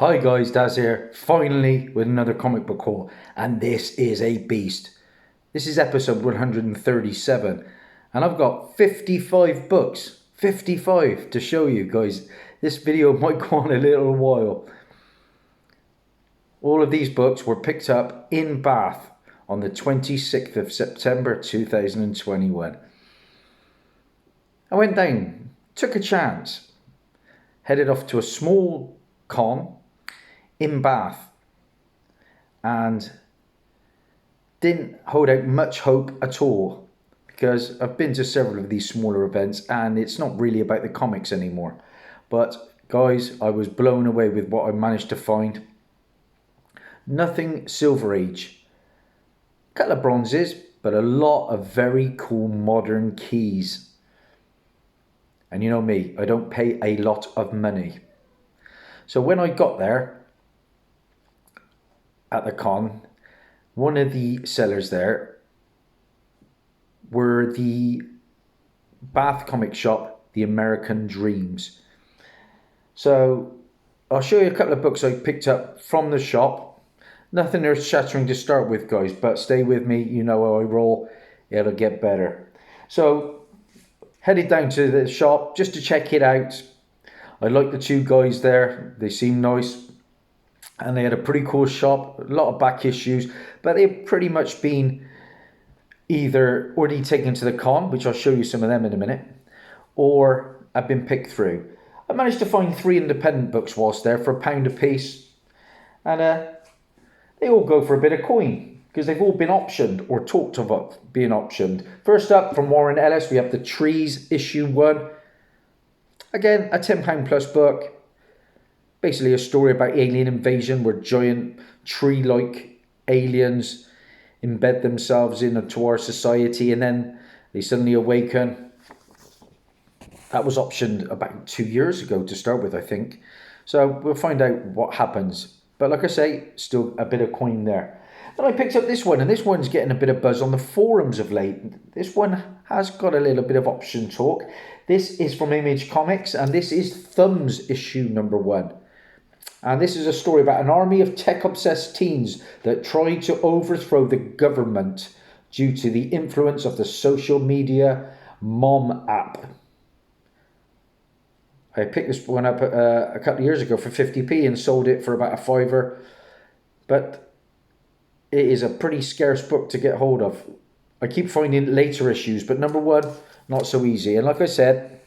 Hi guys, Daz here, finally with another comic book haul, and this is a beast. This is episode 137, and I've got 55 books, 55 to show you guys. This video might go on a little while. All of these books were picked up in Bath on the 26th of September 2021. I went down, took a chance, headed off to a small con in Bath, and didn't hold out much hope at all, because I've been to several of these smaller events and it's not really about the comics anymore. But guys, I was blown away with what I managed to find. Nothing Silver Age, a couple of bronzes, but a lot of very cool modern keys. And you know me, I don't pay a lot of money. So when I got there at the con, one of the sellers there were the Bath comic shop, The American Dreams. So I'll show you a couple of books I picked up from the shop. Nothing earth shattering to start with, guys, but stay with me, you know how I roll, it'll get better. So headed down to the shop just to check it out. I like the two guys there, they seem nice. And they had a pretty cool shop, a lot of back issues, but they've pretty much been either already taken to the con, which I'll show you some of them in a minute, or have been picked through. I managed to find 3 independent books whilst there for £1 a piece, and they all go for a bit of coin, because they've all been optioned, or talked about being optioned. First up, from Warren Ellis, we have The Trees, issue 1. Again, a £10 plus book. Basically a story about alien invasion where giant tree-like aliens embed themselves into our society and then they suddenly awaken. That was optioned about 2 years ago to start with, I think. So we'll find out what happens. But like I say, still a bit of coin there. Then I picked up this one, and this one's getting a bit of buzz on the forums of late. This one has got a little bit of option talk. This is from Image Comics, and this is Thumbs issue number 1. And this is a story about an army of tech-obsessed teens that try to overthrow the government due to the influence of the social media mom app. I picked this one up a couple of years ago for 50p and sold it for about a £5. But it is a pretty scarce book to get hold of. I keep finding later issues, but number 1, not so easy. And like I said,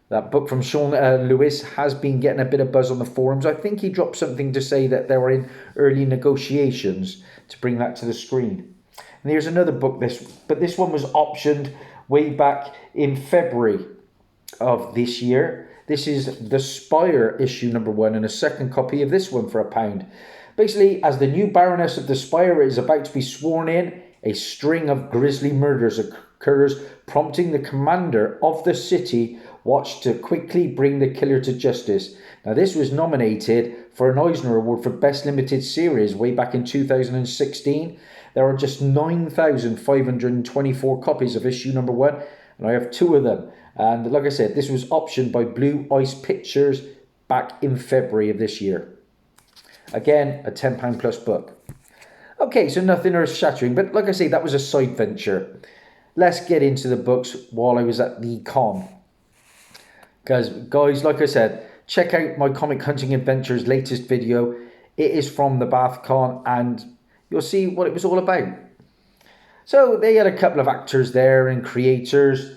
that book from Sean Lewis has been getting a bit of buzz on the forums. I think he dropped something to say that they were in early negotiations to bring that to the screen. And here's another book, but this one was optioned way back in February of this year. This is The Spire issue number 1 and a second copy of this one for £1. Basically, as the new Baroness of the Spire is about to be sworn in, a string of grisly murders occurs, prompting the commander of the city watch to quickly bring the killer to justice. Now, this was nominated for an Eisner Award for Best Limited Series way back in 2016. There are just 9,524 copies of issue number 1, and I have 2 of them. And like I said, this was optioned by Blue Ice Pictures back in February of this year. Again, a £10 plus book. Okay, so nothing earth-shattering, but like I say, that was a side venture. Let's get into the books while I was at the con. Because, guys, like I said, check out my Comic Hunting Adventures latest video. It is from the Bath Con, and you'll see what it was all about. So, they had a couple of actors there and creators.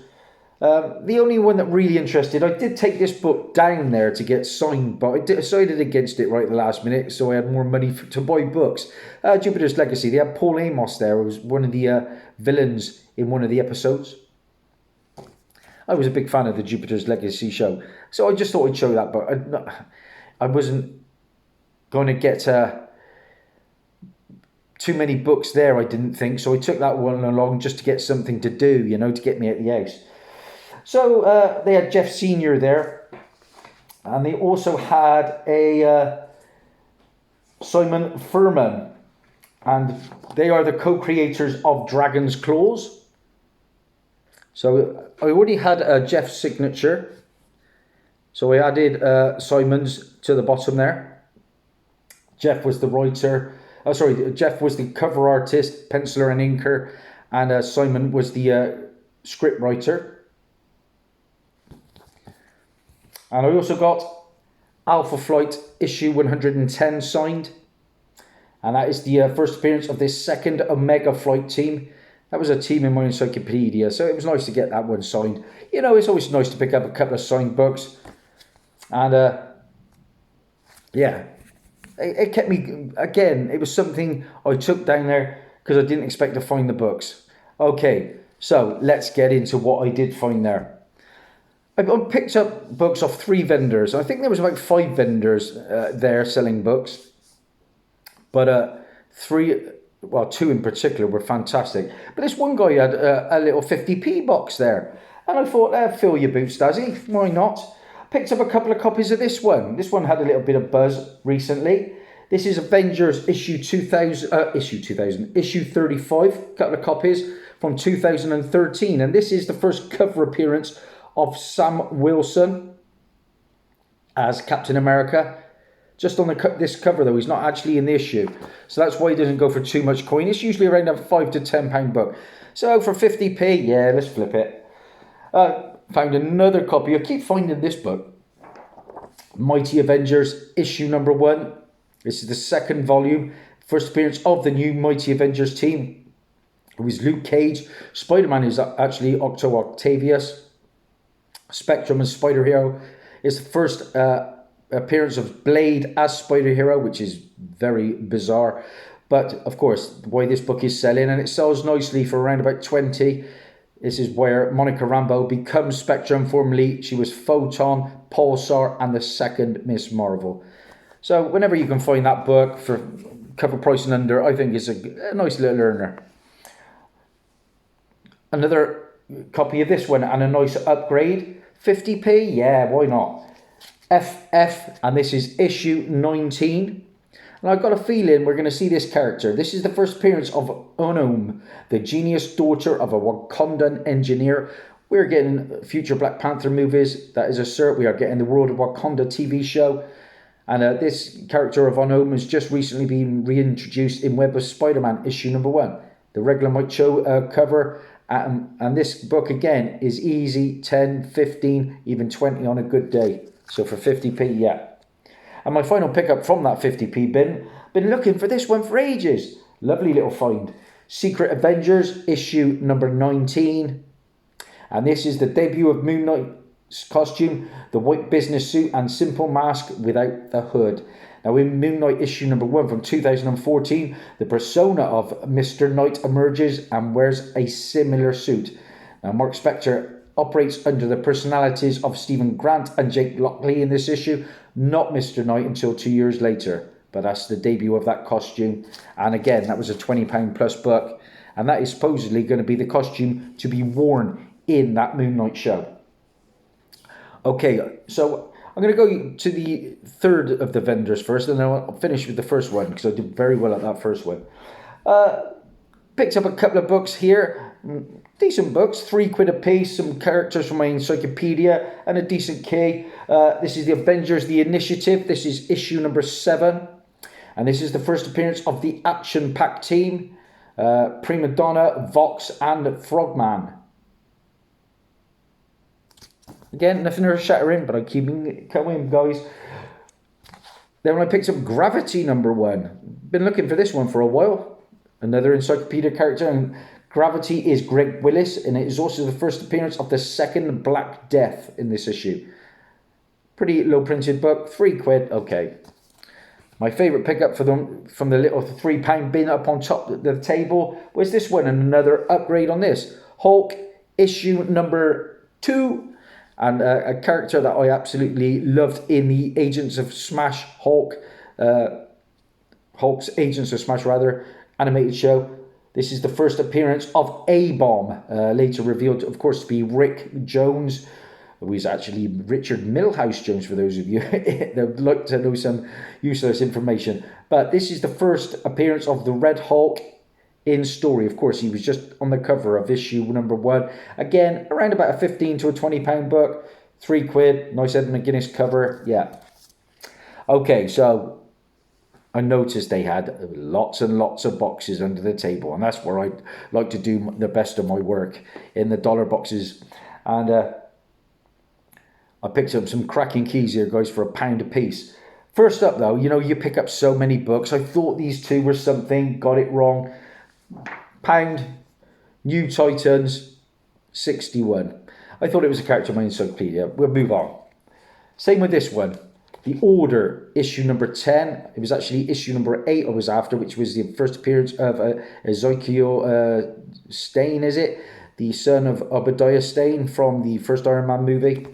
The only one that really interested, I did take this book down there to get signed, but I decided against it right at the last minute, so I had more money to buy books. Jupiter's Legacy, they had Paul Amos there, who was one of the villains in one of the episodes. I was a big fan of the Jupiter's Legacy show, so I just thought I'd show that, but I wasn't going to get too many books there, I didn't think, so I took that one along just to get something to do, you know, to get me out of the house. So they had Jeff Sr. there, and they also had a Simon Furman, and they are the co-creators of Dragon's Claws. So I already had Jeff's signature, so I added Simon's to the bottom there. Jeff was the writer. Oh, sorry, Jeff was the cover artist, penciler and inker, and Simon was the script writer. And I also got Alpha Flight issue 110 signed. And that is the first appearance of this second Omega Flight team. That was a team in my encyclopedia, so it was nice to get that one signed. You know, it's always nice to pick up a couple of signed books. And yeah, it kept me, again, it was something I took down there because I didn't expect to find the books. Okay, so let's get into what I did find there. I picked up books off 3 vendors. I think there was about 5 vendors there selling books. But 2 in particular were fantastic. But this one guy had a little 50p box there. And I thought, fill your boots, Dazzie. Why not? Picked up a couple of copies of this one. This one had a little bit of buzz recently. This is Avengers issue 35. A couple of copies from 2013. And this is the first cover appearance of Sam Wilson as Captain America. Just on this cover though, he's not actually in the issue. So that's why he doesn't go for too much coin. It's usually around a £5 to £10 book. So for 50p, yeah, let's flip it. Found another copy. I keep finding this book. Mighty Avengers issue number 1. This is the 2nd volume. First appearance of the new Mighty Avengers team. It was Luke Cage. Spider-Man is actually Octo Octavius. Spectrum and Spider-Hero is the first appearance of Blade as Spider-Hero, which is very bizarre. But of course, why this book is selling, and it sells nicely for around about 20. This is where Monica Rambeau becomes Spectrum. Formerly, she was Photon, Pulsar, and the 2nd Miss Marvel. So whenever you can find that book for cover price and under, I think it's a nice little earner. Another copy of this one and a nice upgrade. 50p? Yeah, why not? FF, and this is issue 19. And I've got a feeling we're going to see this character. This is the first appearance of Unum, the genius daughter of a Wakandan engineer. We're getting future Black Panther movies. That is a cert. We are getting the World of Wakanda TV show. And this character of Unum has just recently been reintroduced in Web of Spider-Man issue number 1. The regular Mike Cho cover. And this book, again, is easy. 10, 15, even 20 on a good day. So for 50p, yeah. And my final pickup from that 50p bin, been looking for this one for ages. Lovely little find. Secret Avengers, issue number 19. And this is the debut of Moon Knight's costume, the white business suit and simple mask without the hood. Now in Moon Knight issue number 1 from 2014, the persona of Mr. Knight emerges and wears a similar suit. Now Mark Spector operates under the personalities of Stephen Grant and Jake Lockley in this issue, not Mr. Knight until 2 years later. But that's the debut of that costume. And again, that was a £20 plus book. And that is supposedly going to be the costume to be worn in that Moon Knight show. Okay, so I'm going to go to the 3rd of the vendors first, and then I'll finish with the first one, because I did very well at that first one. Picked up a couple of books here. Decent books, £3 a piece, some characters from my encyclopedia, and a decent key. This is the Avengers the Initiative. This is issue number 7. And this is the first appearance of the Action Pack team. Prima Donna, Vox, and Frogman. Again, nothing earth-shattering, but I'm keeping it going, guys. Then when I picked up Gravity number 1. Been looking for this one for a while. Another encyclopedia character, and Gravity is Greg Willis, and it is also the first appearance of the 2nd Black Death in this issue. Pretty low printed book, £3, okay. My favourite pickup for them from the little £3 bin up on top of the table was this one, and another upgrade on this. Hulk, issue number 2, and a character that I absolutely loved in the Agents of Smash Hulk's Agents of Smash animated show. This is the first appearance of A-Bomb, later revealed, of course, to be Rick Jones, who is actually Richard Milhouse Jones, for those of you that would like to know some useless information. But this is the first appearance of the Red Hulk in story. Of course, he was just on the cover of issue number 1. Again, around about a £15 to a £20 book, £3, nice Ed McGuinness cover, yeah. Okay, so I noticed they had lots and lots of boxes under the table, and that's where I like to do the best of my work, in the dollar boxes. And I picked up some cracking keys here, guys, for £1 a piece. First up, though, you know, you pick up so many books. I thought these two were something, got it wrong. Pound, New Titans, 61. I thought it was a character in my encyclopedia. We'll move on. Same with this one. The Order, issue number 10. It was actually issue number 8 I was after, which was the first appearance of Ezekiel Stane, is it? The son of Obadiah Stane from the first Iron Man movie.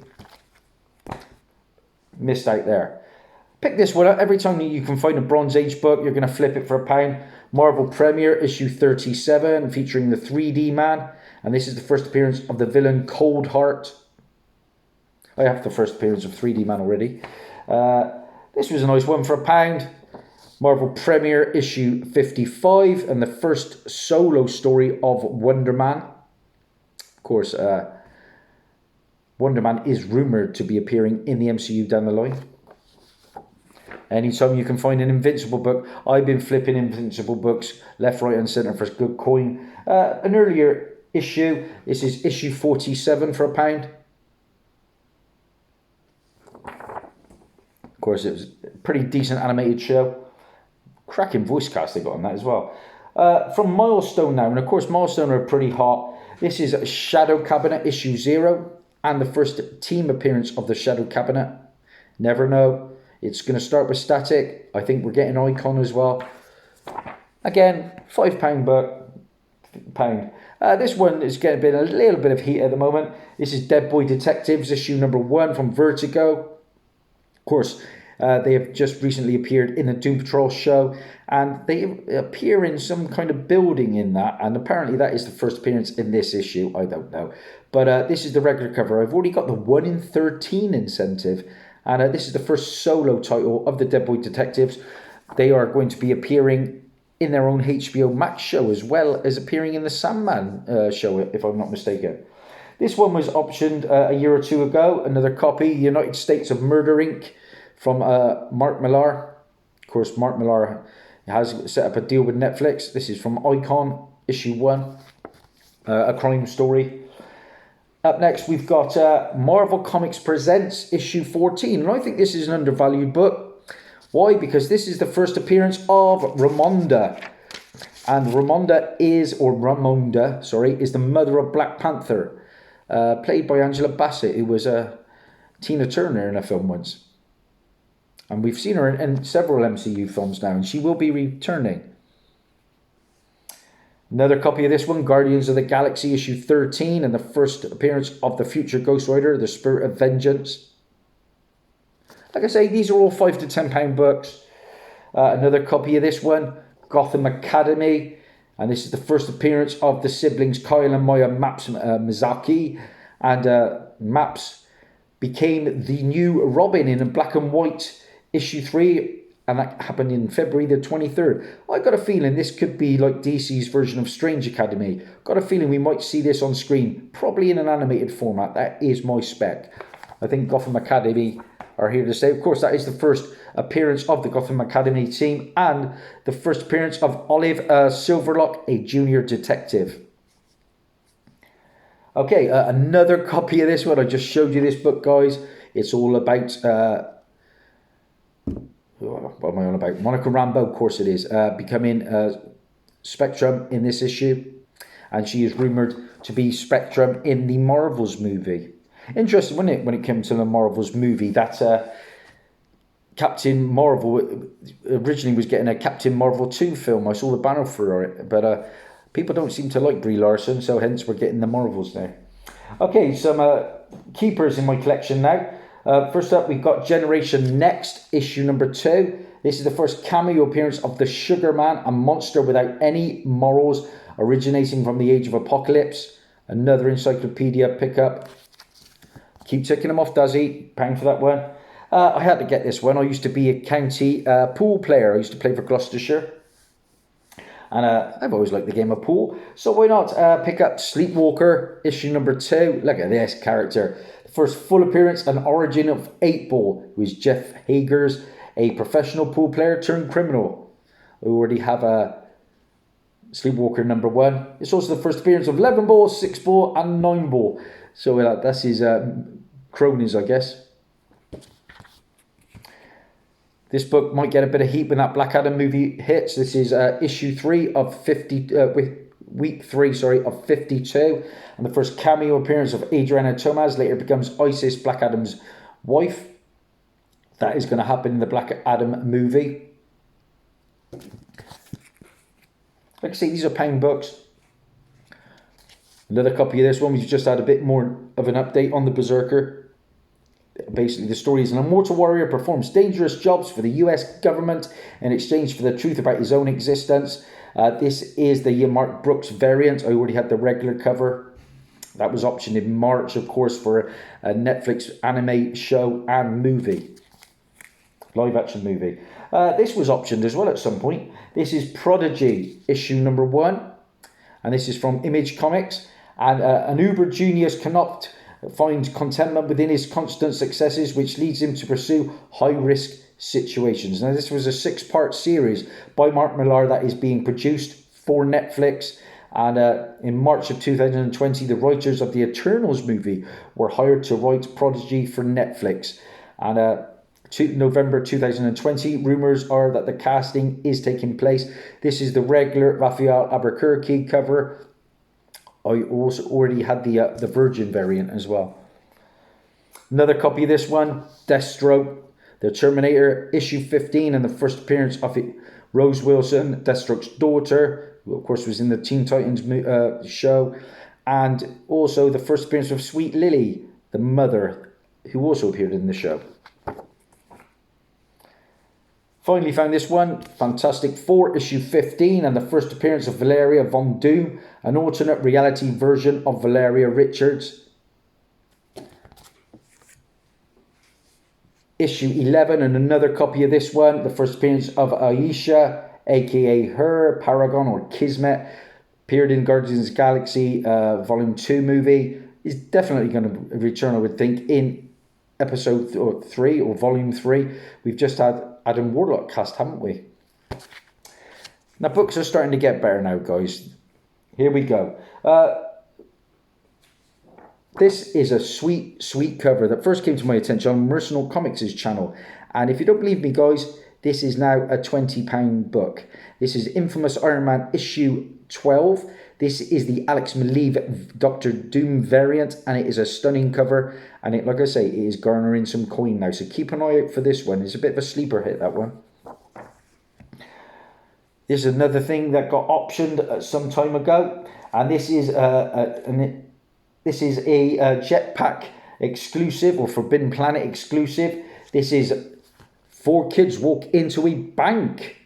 Missed out there. Pick this one up. Every time you can find a Bronze Age book, you're going to flip it for £1. Marvel Premiere, issue 37, featuring the 3D Man. And this is the first appearance of the villain Coldheart. I have the first appearance of 3D Man already. This was a nice one for £1. Marvel Premiere, issue 55, and the first solo story of Wonder Man. Of course, Wonder Man is rumoured to be appearing in the MCU down the line. Anytime you can find an Invincible book, I've been flipping Invincible books left, right and centre for good coin. An earlier issue, this is issue 47 for £1. Of course, it was a pretty decent animated show. Cracking voice cast they got on that as well. From Milestone now, and of course Milestone are pretty hot. This is Shadow Cabinet issue 0, and the first team appearance of the Shadow Cabinet. Never know. It's going to start with Static. I think we're getting Icon as well. Again, £5 book. This one is getting a little bit of heat at the moment. This is Deadpool Detectives, issue number 1 from Vertigo. Of course, they have just recently appeared in the Doom Patrol show, and they appear in some kind of building in that, and apparently that is the first appearance in this issue. I don't know. But this is the regular cover. I've already got the 1 in 13 incentive, and this is the first solo title of the Deadpool Detectives. They are going to be appearing in their own HBO Max show, as well as appearing in the Sandman show, if I'm not mistaken. This one was optioned a year or two ago. Another copy, United States of Murder, Inc. from Mark Millar. Of course, Mark Millar has set up a deal with Netflix. This is from Icon, issue 1, a crime story. Up next, we've got Marvel Comics Presents, issue 14. And I think this is an undervalued book. Why? Because this is the first appearance of Ramonda. And Ramonda is the mother of Black Panther. Played by Angela Bassett, who was Tina Turner in a film once. And we've seen her in several MCU films now, and she will be returning. Another copy of this one, Guardians of the Galaxy, issue 13, and the first appearance of the future Ghost Rider, the Spirit of Vengeance. Like I say, these are all £5 to £10 books. Another copy of this one, Gotham Academy, and this is the first appearance of the siblings Kyle and Maya Mizaki, and Maps became the new Robin in a black and white issue 3, and that happened in February the 23rd. I got a feeling this could be like DC's version of Strange Academy. Got a feeling we might see this on screen, probably in an animated format. That is my spec. I think Gotham Academy are here to stay. Of course, that is the first appearance of the Gotham Academy team, and the first appearance of Olive Silverlock, a junior detective. Okay, another copy of this one. I just showed you this book, guys. It's all about... what am I on about? Monica Rambeau, of course it is, becoming Spectrum in this issue, and she is rumoured to be Spectrum in the Marvels movie. Interesting, wasn't it, when it came to the Marvels movie, that Captain Marvel originally was getting a Captain Marvel 2 film. I saw the banner for it, but people don't seem to like Brie Larson, so hence we're getting the Marvels now. Okay, some keepers in my collection now. First up, we've got Generation Next, issue number 2. This is the first cameo appearance of the Sugar Man, a monster without any morals, originating from the Age of Apocalypse. Another encyclopedia pickup. Keep ticking them off, Dazzie. £1 for that one. I had to get this one. I used to be a county pool player. I used to play for Gloucestershire. And I've always liked the game of pool. So why not pick up Sleepwalker, issue number 2. Look at this character. First full appearance and origin of 8-Ball, who is Jeff Hager's a professional pool player turned criminal. We already have a Sleepwalker #1. It's also the first appearance of 11 ball, 6 ball, and 9 ball. So that's his cronies, I guess. This book might get a bit of heat when that Black Adam movie hits. This is issue 3 of 50, week 3, of 52. And the first cameo appearance of Adriana Tomaz, later becomes Isis, Black Adam's wife. That is going to happen in the Black Adam movie. Like I say, these are pound books. Another copy of this one. We've just had a bit more of an update on the Berserker. Basically, the story is an immortal warrior performs dangerous jobs for the US government in exchange for the truth about his own existence. This is the Mark Brooks variant. I already had the regular cover. That was optioned in March, of course, for a Netflix anime show and movie. Live action movie. This was optioned as well at some point. This is Prodigy, issue #1. And this is from Image Comics. And an uber genius cannot find contentment within his constant successes, which leads him to pursue high-risk situations. Now, this was a 6-part series by Mark Millar that is being produced for Netflix. And in March of 2020, the writers of the Eternals movie were hired to write Prodigy for Netflix. And November 2020, rumours are that the casting is taking place. This is the regular Raphael Albuquerque cover. I also already had the Virgin variant as well. Another copy of this one, Deathstroke, the Terminator, issue 15, and the first appearance of Rose Wilson, Deathstroke's daughter, who of course was in the Teen Titans show, and also the first appearance of Sweet Lily, the mother, who also appeared in the show. Finally found this one, Fantastic Four, issue 15, and the first appearance of Valeria Von Doom, an alternate reality version of Valeria Richards. Issue 11, and another copy of this one, the first appearance of Aisha, aka Her, Paragon or Kismet, appeared in Guardians of the Galaxy Volume 2 movie. Is definitely going to return, I would think, in episode 3 or Volume 3. We've just had Adam Warlock cast, haven't we? Now, books are starting to get better now, guys. Here we go. This is a sweet, sweet cover that first came to my attention on Mercenal Comics' channel. And if you don't believe me, guys, this is now a £20 book. This is Infamous Iron Man issue 12. This is the Alex Maleev Doctor Doom variant, and it is a stunning cover. And it, like I say, it is garnering some coin now. So keep an eye out for this one. It's a bit of a sleeper hit, that one. This is another thing that got optioned some time ago, and this is a Jetpack exclusive or Forbidden Planet exclusive. This is 4 Kids Walk Into a Bank,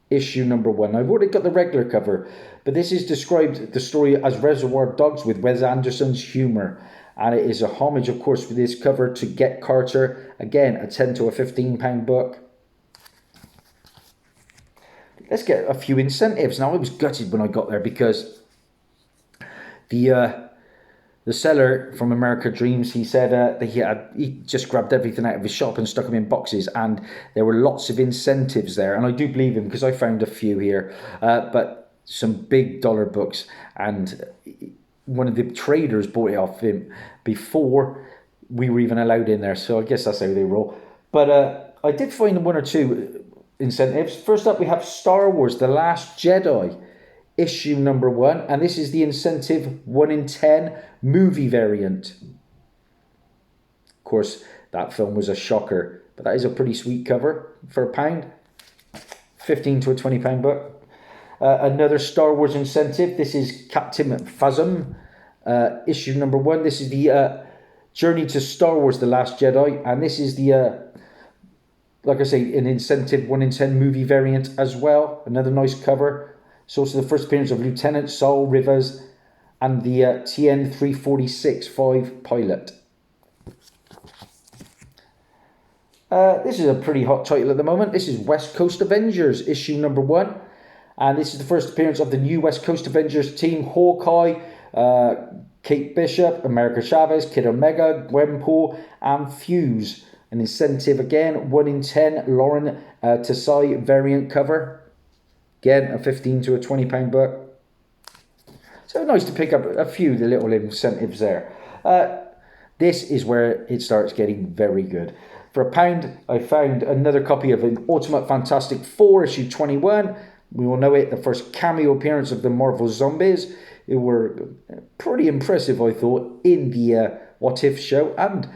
issue #1. I've already got the regular cover, but this is described the story as Reservoir Dogs with Wes Anderson's humour, and it is a homage, of course, with this cover to Get Carter. Again, a £10 to a £15 book. Let's get a few incentives. Now, I was gutted when I got there because the seller from America Dreams, he said that he just grabbed everything out of his shop and stuck them in boxes, and there were lots of incentives there, and I do believe him because I found a few here, but some big dollar books, and one of the traders bought it off him before we were even allowed in there, so I guess that's how they roll. But I did find 1 or 2 incentives. First up, we have Star Wars The Last Jedi, issue #1, and this is the incentive 1 in 10 movie variant. Of course, that film was a shocker, but that is a pretty sweet cover for £1, 15 to a £20 book. Another Star Wars incentive. This is Captain Phasm, issue #1. This is the Journey to Star Wars The Last Jedi, and this is the like I say, an incentive 1 in 10 movie variant as well. Another nice cover. It's also the first appearance of Lieutenant Saul Rivers and the TN-346-5 pilot. This is a pretty hot title at the moment. This is West Coast Avengers, issue #1. And this is the first appearance of the new West Coast Avengers team: Hawkeye, Kate Bishop, America Chavez, Kid Omega, Gwenpool, and Fuse. An incentive again, 1 in 10 Lauren Tassai variant cover. Again, a 15 to a £20 book. So nice to pick up a few of the little incentives there. This is where it starts getting very good. For £1, I found another copy of an Ultimate Fantastic 4 issue 21. We all know it, the first cameo appearance of the Marvel Zombies. They were pretty impressive, I thought, in the What If show. And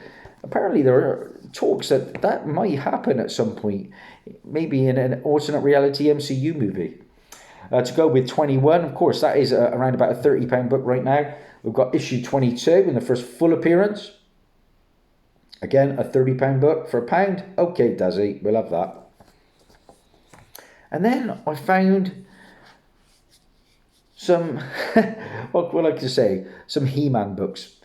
apparently there are talks that might happen at some point. Maybe in an alternate reality MCU movie. To go with 21, of course, that is around about a £30 book right now. We've got issue 22 in the first full appearance. Again, a £30 book for £1. Okay, Dazzie, we'll have that. And then I found some, what would I like to say, some He-Man books.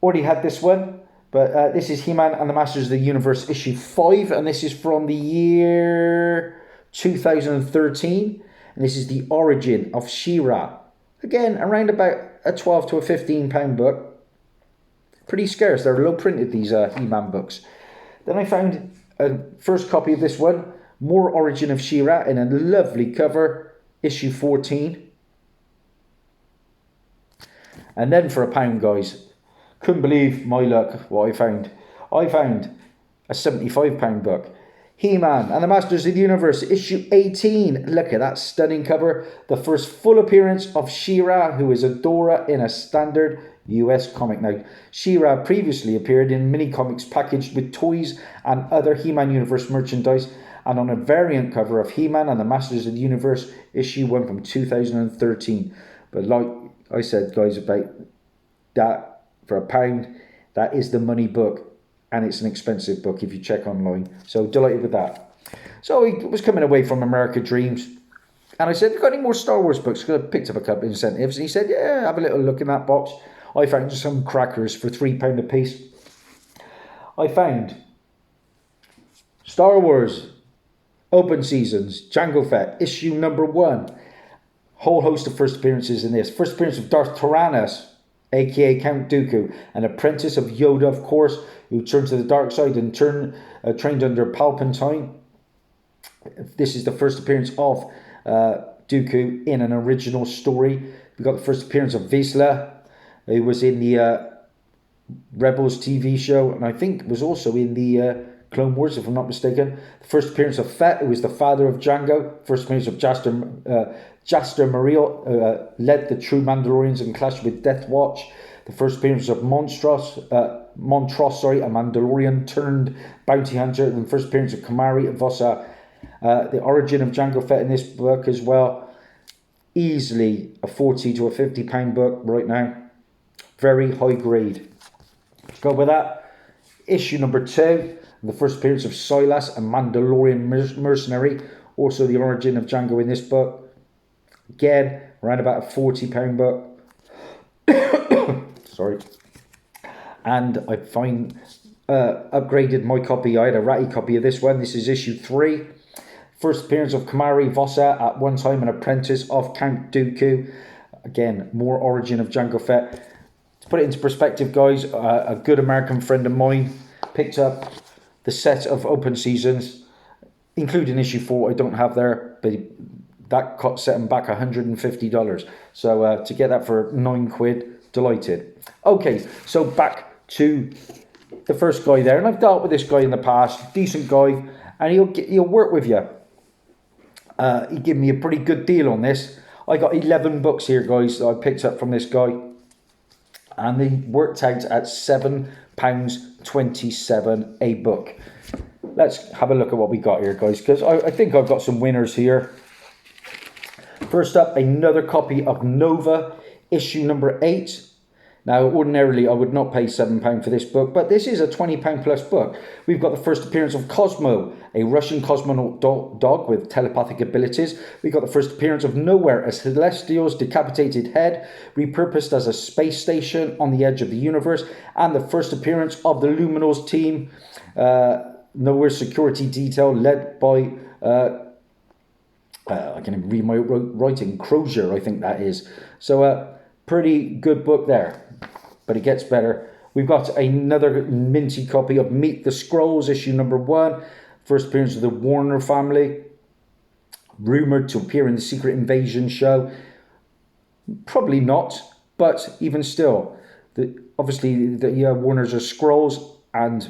Already had this one, but this is He-Man and the Masters of the Universe issue 5, and this is from the year 2013. And this is the origin of She-Ra. Again, around about a £12 to a £15 book. Pretty scarce. They're low printed, these He-Man books. Then I found a first copy of this one. More Origin of She-Ra in a lovely cover. Issue 14. And then for £1, guys. Couldn't believe my luck, what I found. I found a £75 book. He-Man and the Masters of the Universe, issue 18. Look at that stunning cover. The first full appearance of She-Ra, who is Adora in a standard US comic. Now, She-Ra previously appeared in mini-comics packaged with toys and other He-Man Universe merchandise, and on a variant cover of He-Man and the Masters of the Universe, issue 1 from 2013. But like I said, guys, about that, for £1, that is the money book. And it's an expensive book if you check online. So delighted with that. So he was coming away from America Dreams. And I said, have you got any more Star Wars books? Because I picked up a couple of incentives. And he said, yeah, have a little look in that box. I found some crackers for £3 a piece. I found Star Wars Open Seasons, Jango Fett, issue number 1. Whole host of first appearances in this. First appearance of Darth Tyrannus, aka Count Dooku, an apprentice of Yoda, of course, who turned to the dark side and trained under Palpatine. This is the first appearance of Dooku in an original story. We got the first appearance of Vizsla, who was in the Rebels TV show, and I think was also in the Clone Wars, if I'm not mistaken. The first appearance of Fett, who was the father of Jango. First appearance of Jaster Mariel, led the true Mandalorians and clashed with Death Watch. The first appearance of Montross, a Mandalorian turned bounty hunter. And the first appearance of Kamari Vossa. The origin of Jango Fett in this book as well. Easily a £40 to a £50 book right now. Very high grade. Let's go with that. Issue number 2. The first appearance of Silas, a Mandalorian mercenary. Also the origin of Jango in this book. Again, around about a £40 book. Sorry. And I upgraded my copy. I had a ratty copy of this one. This is issue 3. First appearance of Kamari Vossa, at one time an apprentice of Count Dooku. Again, more origin of Jango Fett. To put it into perspective, guys, a good American friend of mine picked up the set of Open Seasons, including issue 4. I don't have there, but that set him back $150. So to get that for £9, delighted. Okay, so back to the first guy there, and I've dealt with this guy in the past, decent guy, and he'll work with you. He gave me a pretty good deal on this. I got 11 books here, guys, that I picked up from this guy, and they worked out at £7.27 a book. Let's have a look at what we got here, guys, because I think I've got some winners here. First up, another copy of Nova, issue number 8. Now, ordinarily, I would not pay £7 for this book, but this is a £20 plus book. We've got the first appearance of Cosmo, a Russian cosmonaut dog with telepathic abilities. We've got the first appearance of Nowhere, a Celestial's decapitated head, repurposed as a space station on the edge of the universe. And the first appearance of the Luminals team, Nowhere security detail, led by... I can read my writing. Crozier, I think that is. So, pretty good book there. But it gets better. We've got another minty copy of Meet the Skrulls, issue number 1. First appearance of the Warner family. Rumoured to appear in the Secret Invasion show. Probably not, but even still, obviously the Warners are Skrulls, and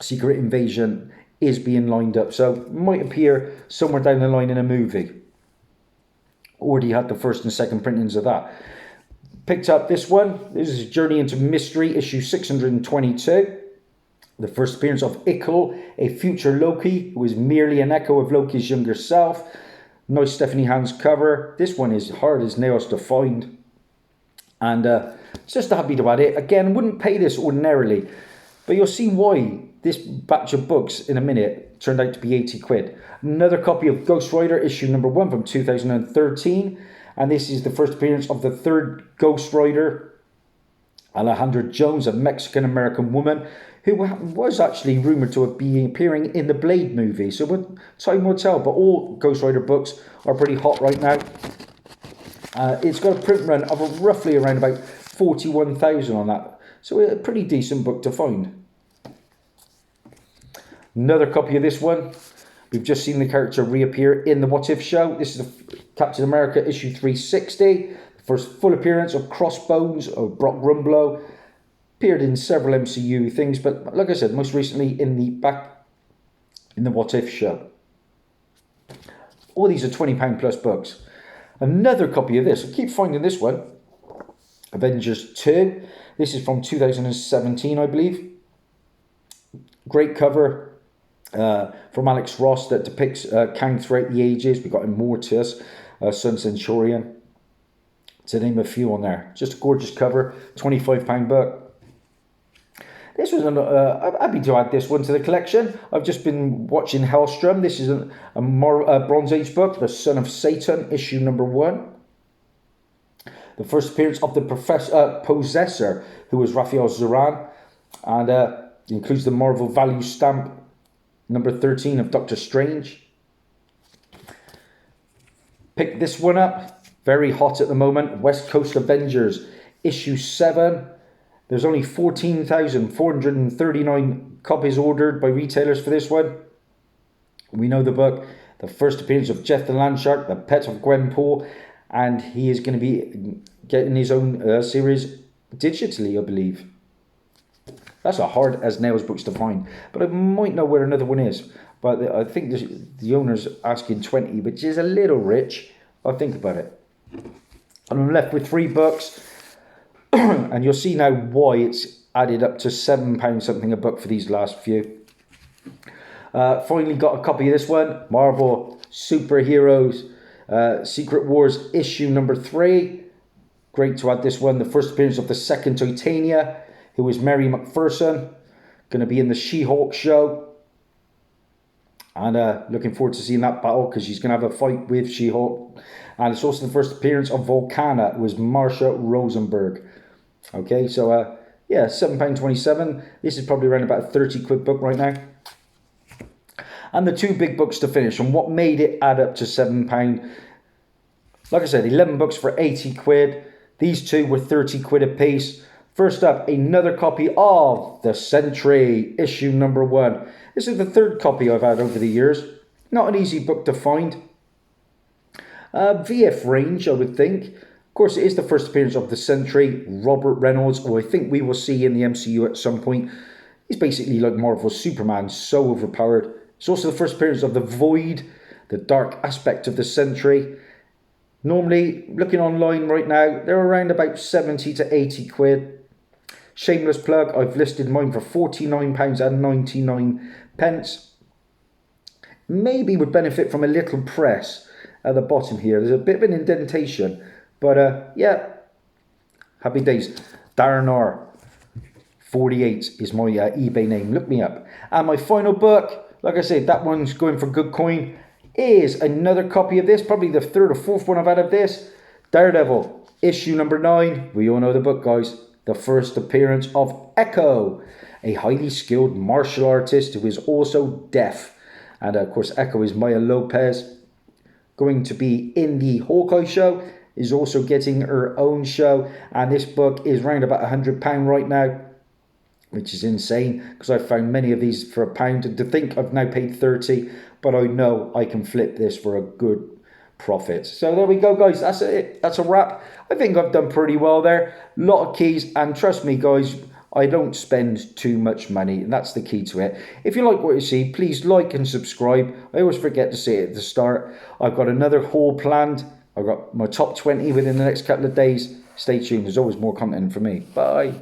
Secret Invasion is being lined up, so might appear somewhere down the line in a movie. Already had the first and second printings of that. Picked up this one. This is Journey into Mystery, issue 622. The first appearance of Ickle, a future Loki who is merely an echo of Loki's younger self. Nice Stephanie Hans cover. This one is hard as nails to find. And just happy to add it. Again, wouldn't pay this ordinarily, but you'll see why this batch of books in a minute turned out to be 80 quid. Another copy of Ghost Rider, issue number 1 from 2013. And this is the first appearance of the third Ghost Rider, Alejandra Jones, a Mexican-American woman who was actually rumoured to have been appearing in the Blade movie. So time will tell, but all Ghost Rider books are pretty hot right now. It's got a print run of roughly around about 41,000 on that. So a pretty decent book to find. Another copy of this one. We've just seen the character reappear in the What If show. This is the Captain America issue 360. First full appearance of Crossbones, of Brock Rumblow. Appeared in several MCU things, but like I said, most recently in the What If show. All these are £20 plus books. Another copy of this. I keep finding this one. Avengers 2. This is from 2017, I believe. Great cover. From Alex Ross that depicts Kang throughout the ages. We've got Immortus, Sun Centurion, to name a few on there. Just a gorgeous cover, £25 book. This was I'm happy to add this one to the collection. I've just been watching Hellstrom. This is a Bronze Age book, The Son of Satan, issue number 1. The first appearance of the Possessor, who was Raphael Zoran, and includes the Marvel Value Stamp number 13 of Doctor Strange. Pick this one up. Very hot at the moment. West Coast Avengers, issue 7. There's only 14,439 copies ordered by retailers for this one. We know the book. The first appearance of Jeff the Landshark, the pet of Gwenpool. And he is going to be getting his own series digitally, I believe. That's a hard as nails books to find, but I might know where another one is. But I think the owner's asking 20, which is a little rich. I'll think about it. And I'm left with 3 books, and you'll see now why it's added up to £7 something a book for these last few. Finally got a copy of this one, Marvel Superheroes Secret Wars issue number 3. Great to add this one. The first appearance of the second Titania, who is Mary McPherson, going to be in the She-Hulk show. And looking forward to seeing that battle, because she's going to have a fight with She-Hulk. And it's also the first appearance of Volcana, who is Marsha Rosenberg. Okay, so yeah, £7.27. This is probably around about a 30 quid book right now. And the 2 big books to finish, and what made it add up to £7. Like I said, 11 books for 80 quid. These 2 were 30 quid a piece. First up, another copy of The Sentry, issue number 1. This is the 3rd copy I've had over the years. Not an easy book to find. VF range, I would think. Of course, it is the first appearance of The Sentry, Robert Reynolds, who I think we will see in the MCU at some point. He's basically like Marvel's Superman, so overpowered. It's also the first appearance of the Void, the dark aspect of The Sentry. Normally, looking online right now, they're around about 70 to 80 quid. Shameless plug, I've listed mine for £49.99. Maybe would benefit from a little press at the bottom here. There's a bit of an indentation, but yeah, happy days. Darren R. 48 is my eBay name. Look me up. And my final book, like I said, that one's going for good coin, is another copy of this, probably the 3rd or 4th one I've had of this. Daredevil, issue number 9. We all know the book, guys. The first appearance of Echo, a highly skilled martial artist who is also deaf. And of course, Echo is Maya Lopez, going to be in the Hawkeye show. is also getting her own show, and this book is around about £100 right now, which is insane because I found many of these for £1, and to think I've now paid 30, but I know I can flip this for a good profit. So there we go, guys. That's it. That's a wrap. I think I've done pretty well there. A lot of keys, and trust me, guys, I don't spend too much money, and that's the key to it. If you like what you see, please like and subscribe. I always forget to say it at the start. I've got another haul planned. I've got my top 20 within the next couple of days. Stay tuned. There's always more content for me. Bye.